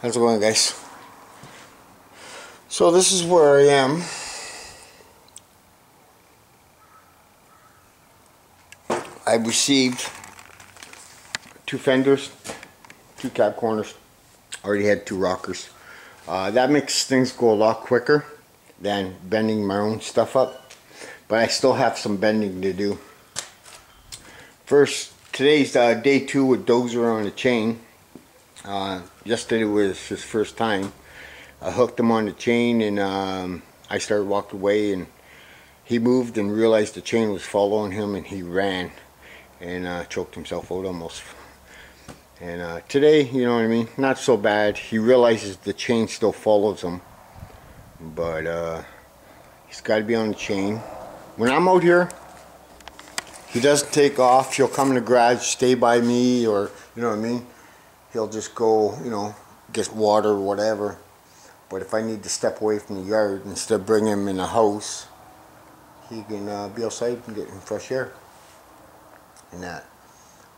How's it going, guys? So this is where I am. I received 2 fenders, 2 cab corners. Already had 2 rockers. That makes things go a lot quicker than bending my own stuff up. But I still have some bending to do. Today's day 2 with Dozer on the chain. Yesterday was his first time. I hooked him on the chain and I started walking away, and he moved and realized the chain was following him, and he ran and choked himself out almost. And today, you know what I mean, not so bad. He realizes the chain still follows him, but he's got to be on the chain. When I'm out here, he doesn't take off. He'll come in the garage, stay by me, or you know what I mean. He'll just go, you know, get water or whatever. But if I need to step away from the yard, instead of bringing him in the house, he can be outside and get fresh air. And that,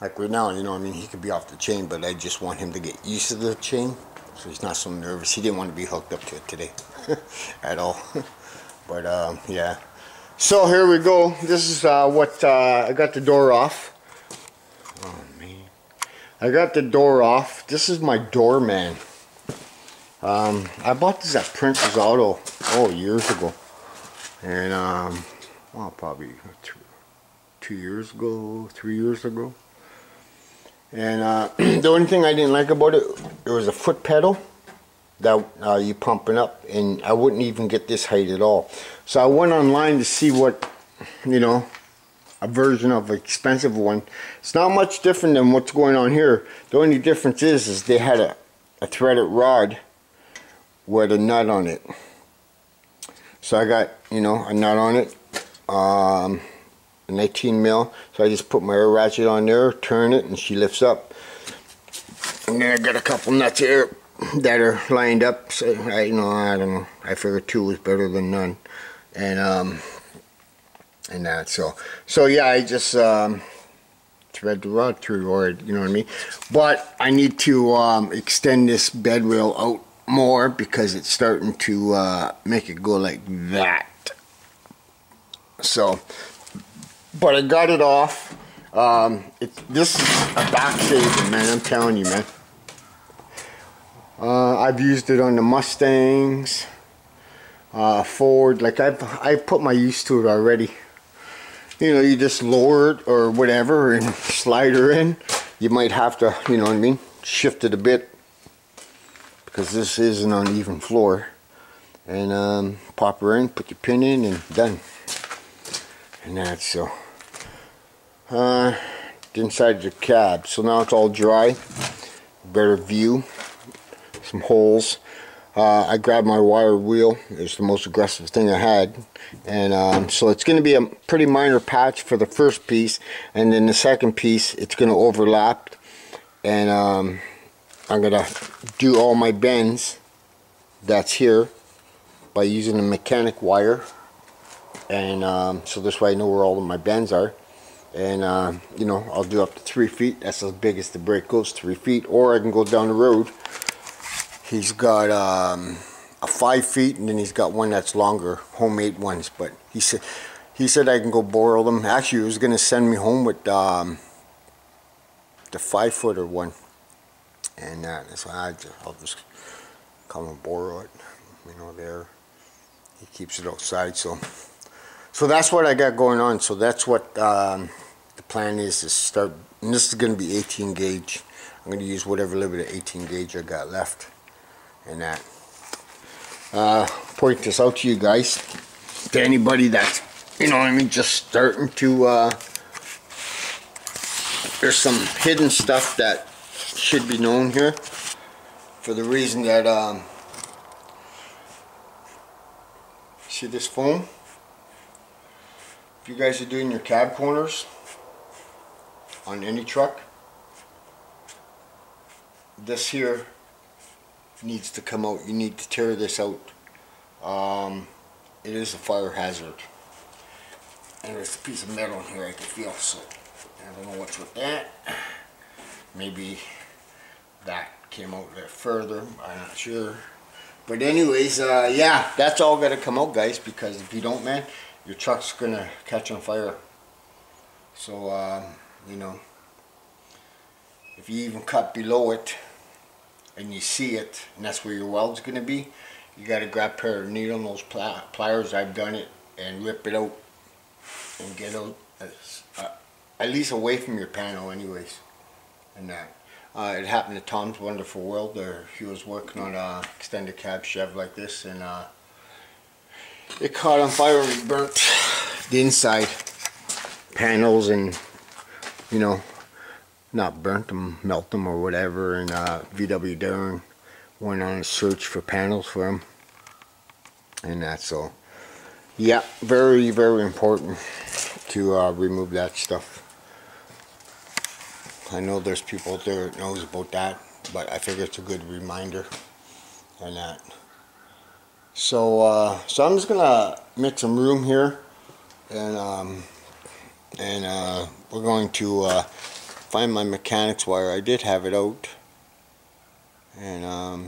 like right now, you know, I mean, he could be off the chain, but I just want him to get used to the chain, so he's not so nervous. He didn't want to be hooked up to it today, at all. But yeah. So here we go. This is what I got the door off. Oh man, I got the door off. This is my doorman. I bought this at Prince's Auto, years ago, and well, probably 2 years ago, 3 years ago. And the only thing I didn't like about it, there was a foot pedal that you pumping up, and I wouldn't even get this height at all. So I went online to see what, you know, a version of an expensive one. It's not much different than what's going on here. The only difference is they had a threaded rod with a nut on it. So I got, you know, a nut on it, an 18 mil. So I just put my air ratchet on there, turn it, and she lifts up. And then I got a couple nuts here that are lined up. So I don't know. I figured 2 was better than none, and that. So yeah, I just thread the rod through, or you know what I mean. But I need to extend this bed rail out more because it's starting to make it go like that. So, but I got it off. This is a back saver, man. I'm telling you, man. I've used it on the Mustangs, Ford. Like I put my use to it already. You know, you just lower it or whatever and slide her in. You might have to, you know what I mean, shift it a bit, because this is an uneven floor, and pop her in, put your pin in, and done. And that's so the inside of the cab. So now it's all dry, better view, some holes. I grabbed my wire wheel. It's the most aggressive thing I had, and so it's going to be a pretty minor patch for the first piece, and then the second piece it's going to overlap, and I'm going to do all my bends that's here by using a mechanic wire, and so this way I know where all of my bends are, and you know, I'll do up to 3 feet. That's as big as the brake goes, 3 feet, or I can go down the road. He's got a 5 feet, and then he's got one that's longer, homemade ones, but he said I can go borrow them. Actually, he was going to send me home with the 5-footer one. And so I'll just come and borrow it, you know. There, he keeps it outside. So that's what I got going on. So that's what the plan is to start. And this is going to be 18 gauge. I'm going to use whatever little bit of 18 gauge I got left, and that. Point this out to you guys, to anybody that's, you know what I mean, just starting to. There's some hidden stuff that should be known here, for the reason that see this foam? If you guys are doing your cab corners on any truck, this here needs to come out. You need to tear this out. It is a fire hazard, and there's a piece of metal in here I can feel, so I don't know what's with that. Maybe that came out a bit further, I'm not sure. But anyways, yeah, that's all gotta come out, guys, because if you don't, man, your truck's gonna catch on fire. So, you know, if you even cut below it and you see it, and that's where your weld's gonna be, you gotta grab a pair of needle nose pliers. I've done it, and rip it out and get out at least away from your panel, anyways. And that it happened to Tom's Wonderful World. He was working on a extended cab Chev like this, and it caught on fire and burnt the inside panels, and you know, not burnt them, melt them or whatever. And VW Darren went on a search for panels for him, and that's all. Yeah, very, very important to remove that stuff. I know there's people out there that knows about that, but I figure it's a good reminder on that. So, so I'm just gonna make some room here, and we're going to find my mechanics wire. I did have it out, and I don't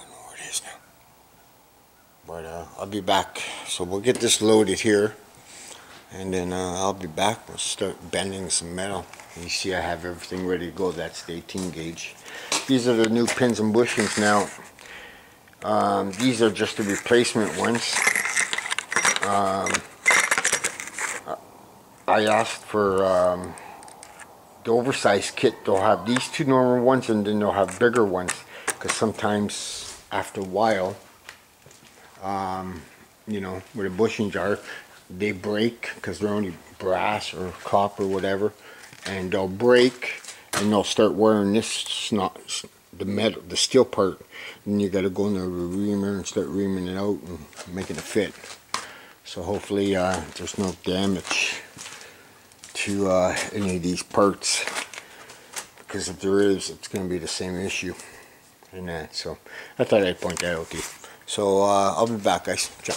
know where it is now. But I'll be back. So we'll get this loaded here, and then I'll be back. We'll start bending some metal. You see I have everything ready to go. That's the 18 gauge. These are the new pins and bushings now. These are just the replacement ones. I asked for the oversized kit. They'll have these two normal ones, and then they'll have bigger ones, because sometimes after a while, you know, where the bushings are, they break because they're only brass or copper or whatever, and they'll break and they'll start wearing this the metal, the steel part, and you got to go in there with a reamer and start reaming it out and making it fit. So hopefully there's no damage to any of these parts, because if there is, it's going to be the same issue and that. So I thought I'd point that out to you. So I'll be back, guys. Ciao.